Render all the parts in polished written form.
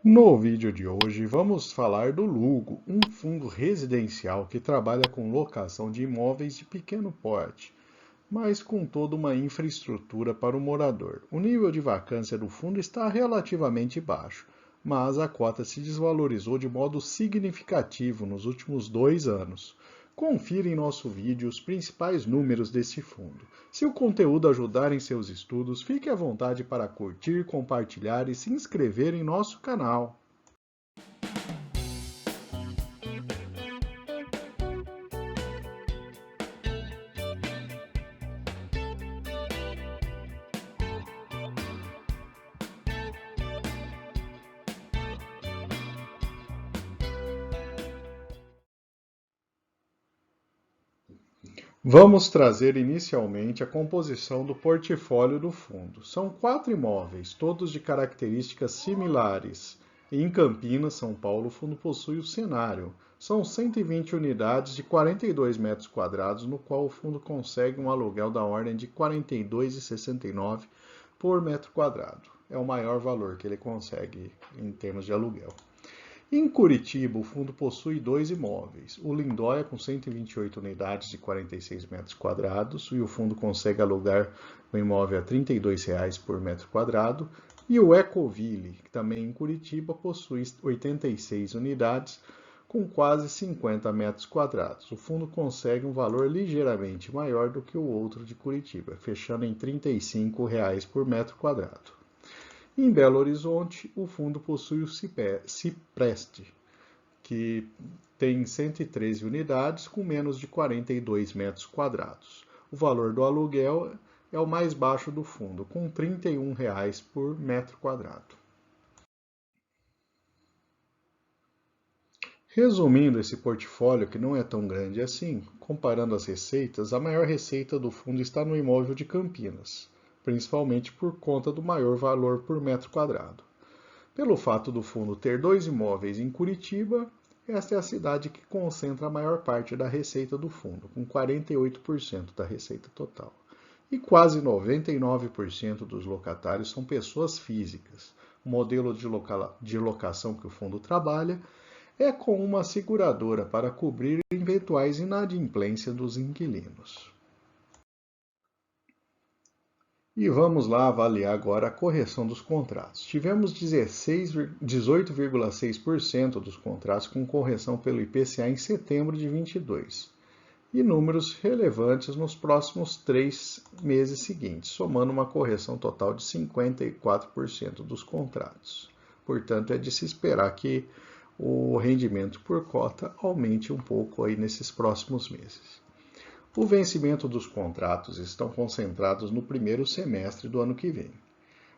No vídeo de hoje vamos falar do Lugo, um fundo residencial que trabalha com locação de imóveis de pequeno porte, mas com toda uma infraestrutura para o morador. O nível de vacância do fundo está relativamente baixo, mas a cota se desvalorizou de modo significativo nos últimos 2 anos. Confira em nosso vídeo os principais números desse fundo. Se o conteúdo ajudar em seus estudos, fique à vontade para curtir, compartilhar e se inscrever em nosso canal. Vamos trazer inicialmente a composição do portfólio do fundo. São 4 imóveis, todos de características similares. Em Campinas, São Paulo, o fundo possui o cenário. São 120 unidades de 42 metros quadrados, no qual o fundo consegue um aluguel da ordem de R$ 42,69 por metro quadrado. É o maior valor que ele consegue em termos de aluguel. Em Curitiba, o fundo possui 2 imóveis. O Lindóia, com 128 unidades de 46 metros quadrados, e o fundo consegue alugar o imóvel a R$ 32,00 por metro quadrado. E o Ecoville, que também em Curitiba, possui 86 unidades com quase 50 metros quadrados. O fundo consegue um valor ligeiramente maior do que o outro de Curitiba, fechando em R$ 35,00 por metro quadrado. Em Belo Horizonte, o fundo possui o Cipreste, que tem 113 unidades com menos de 42 metros quadrados. O valor do aluguel é o mais baixo do fundo, com R$ 31,00 por metro quadrado. Resumindo esse portfólio, que não é tão grande assim, comparando as receitas, a maior receita do fundo está no imóvel de Campinas, principalmente por conta do maior valor por metro quadrado. Pelo fato do fundo ter 2 imóveis em Curitiba, esta é a cidade que concentra a maior parte da receita do fundo, com 48% da receita total. E quase 99% dos locatários são pessoas físicas. O modelo de locação que o fundo trabalha é com uma seguradora para cobrir eventuais inadimplências dos inquilinos. E vamos lá avaliar agora a correção dos contratos. Tivemos 18,6% dos contratos com correção pelo IPCA em setembro de 22 e números relevantes nos próximos 3 meses seguintes, somando uma correção total de 54% dos contratos. Portanto, é de se esperar que o rendimento por cota aumente um pouco aí nesses próximos meses. O vencimento dos contratos estão concentrados no primeiro semestre do ano que vem.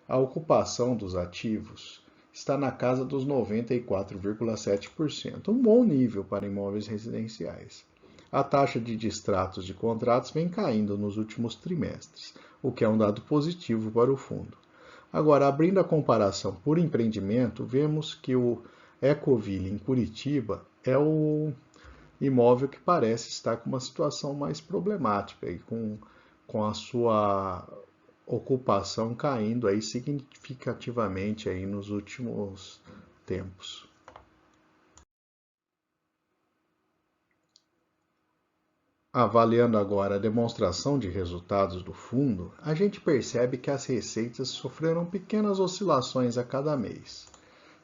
A ocupação dos ativos está na casa dos 94,7%, um bom nível para imóveis residenciais. A taxa de distratos de contratos vem caindo nos últimos trimestres, o que é um dado positivo para o fundo. Agora, abrindo a comparação por empreendimento, vemos que o Ecoville em Curitiba é o imóvel que parece estar com uma situação mais problemática e com a sua ocupação caindo aí significativamente aí nos últimos tempos. Avaliando agora a demonstração de resultados do fundo, a gente percebe que as receitas sofreram pequenas oscilações a cada mês.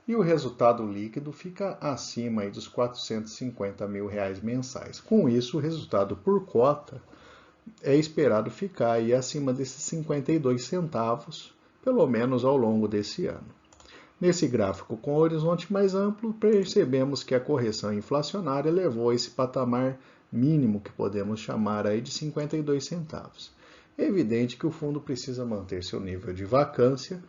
E o resultado líquido fica acima aí dos R$ 450 mil mensais. Com isso, o resultado por cota é esperado ficar aí acima desses 52 centavos, pelo menos ao longo desse ano. Nesse gráfico com horizonte mais amplo, percebemos que a correção inflacionária levou a esse patamar mínimo que podemos chamar aí de 52 centavos. É evidente que o fundo precisa manter seu nível de vacância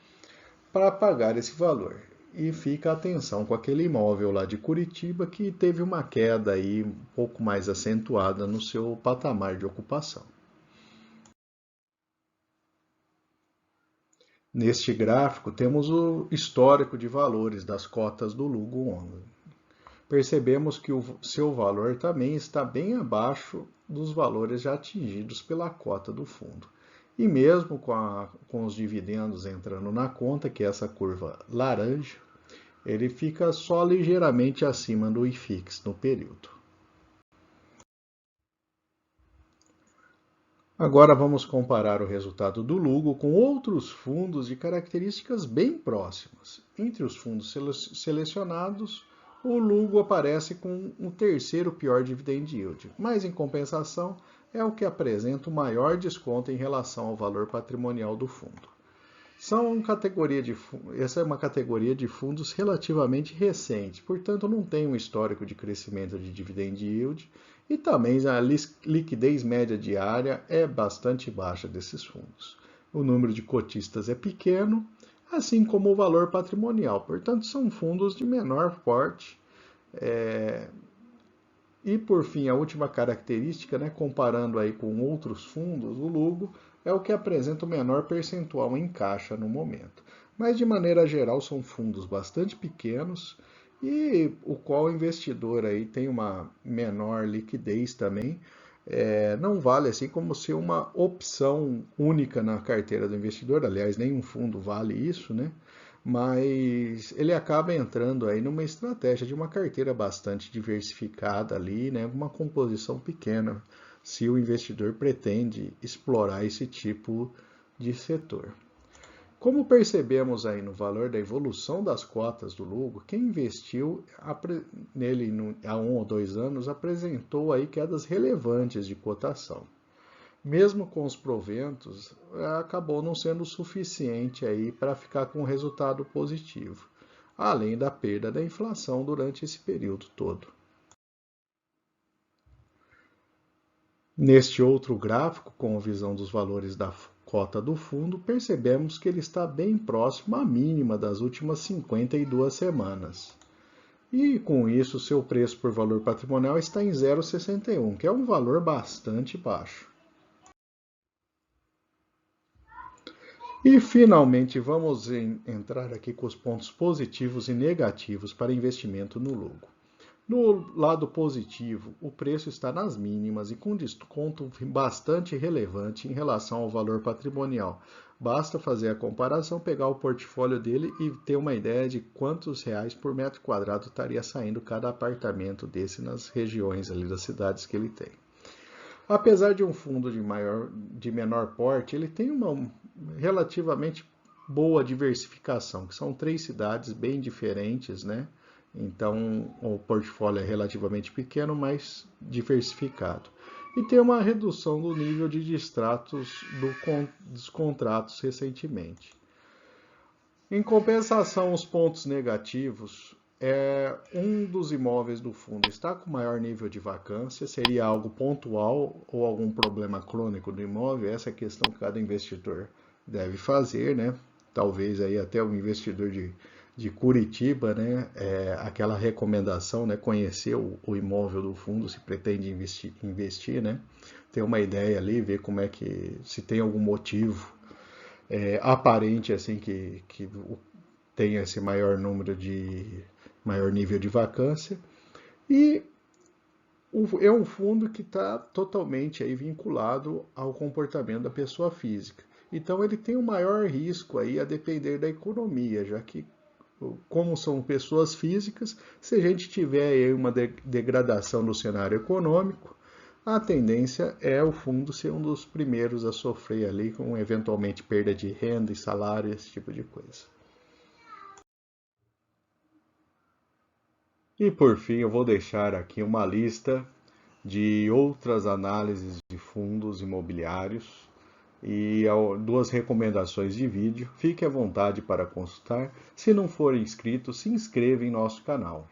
para pagar esse valor. E fica a atenção com aquele imóvel lá de Curitiba que teve uma queda aí um pouco mais acentuada no seu patamar de ocupação. Neste gráfico temos o histórico de valores das cotas do Lugo Online. Percebemos que o seu valor também está bem abaixo dos valores já atingidos pela cota do fundo. E mesmo com os dividendos entrando na conta, que é essa curva laranja, Ele fica só ligeiramente acima do IFIX no período. Agora vamos comparar o resultado do Lugo com outros fundos de características bem próximas. Entre os fundos selecionados, o Lugo aparece com o terceiro pior dividend yield, mas em compensação é o que apresenta o maior desconto em relação ao valor patrimonial do fundo. Essa é uma categoria de fundos relativamente recente, portanto não tem um histórico de crescimento de dividend yield e também a liquidez média diária é bastante baixa desses fundos. O número de cotistas é pequeno, assim como o valor patrimonial, portanto são fundos de menor porte. E por fim, a última característica, né, comparando aí com outros fundos, o Lugo é o que apresenta o menor percentual em caixa no momento. Mas de maneira geral são fundos bastante pequenos e o qual o investidor aí tem uma menor liquidez também. Não vale assim como ser uma opção única na carteira do investidor, aliás, nenhum fundo vale isso, né? Mas ele acaba entrando aí numa estratégia de uma carteira bastante diversificada ali, né? Uma composição pequena, se o investidor pretende explorar esse tipo de setor. Como percebemos aí no valor da evolução das cotas do Lugo, quem investiu nele há 1 ou 2 anos apresentou aí quedas relevantes de cotação. Mesmo com os proventos, acabou não sendo suficiente aí para ficar com um resultado positivo, além da perda da inflação durante esse período todo. Neste outro gráfico, com a visão dos valores da cota do fundo, percebemos que ele está bem próximo à mínima das últimas 52 semanas. E com isso, seu preço por valor patrimonial está em 0,61, que é um valor bastante baixo. E finalmente vamos entrar aqui com os pontos positivos e negativos para investimento no Lugo. No lado positivo, o preço está nas mínimas e com desconto bastante relevante em relação ao valor patrimonial. Basta fazer a comparação, pegar o portfólio dele e ter uma ideia de quantos reais por metro quadrado estaria saindo cada apartamento desse nas regiões ali das cidades que ele tem. Apesar de um fundo de menor porte, ele tem uma relativamente boa diversificação, que são 3 cidades bem diferentes, né? Então, o portfólio é relativamente pequeno, mas diversificado. E tem uma redução do nível de distratos dos contratos recentemente. Em compensação, os pontos negativos, um dos imóveis do fundo está com maior nível de vacância, seria algo pontual ou algum problema crônico do imóvel? Essa é a questão que cada investidor deve fazer, né? Talvez aí até o investidor de Curitiba, né? Aquela recomendação, né? Conhecer o imóvel do fundo, se pretende investir, né? Ter uma ideia ali, ver como é que, se tem algum motivo aparente assim que tenha esse maior nível de vacância. E é um fundo que está totalmente aí vinculado ao comportamento da pessoa física. Então ele tem um maior risco aí a depender da economia, já que como são pessoas físicas, se a gente tiver aí uma degradação no cenário econômico, a tendência é o fundo ser um dos primeiros a sofrer ali com eventualmente perda de renda e salário, esse tipo de coisa. E por fim, eu vou deixar aqui uma lista de outras análises de fundos imobiliários e 2 recomendações de vídeo. Fique à vontade para consultar. Se não for inscrito, se inscreva em nosso canal.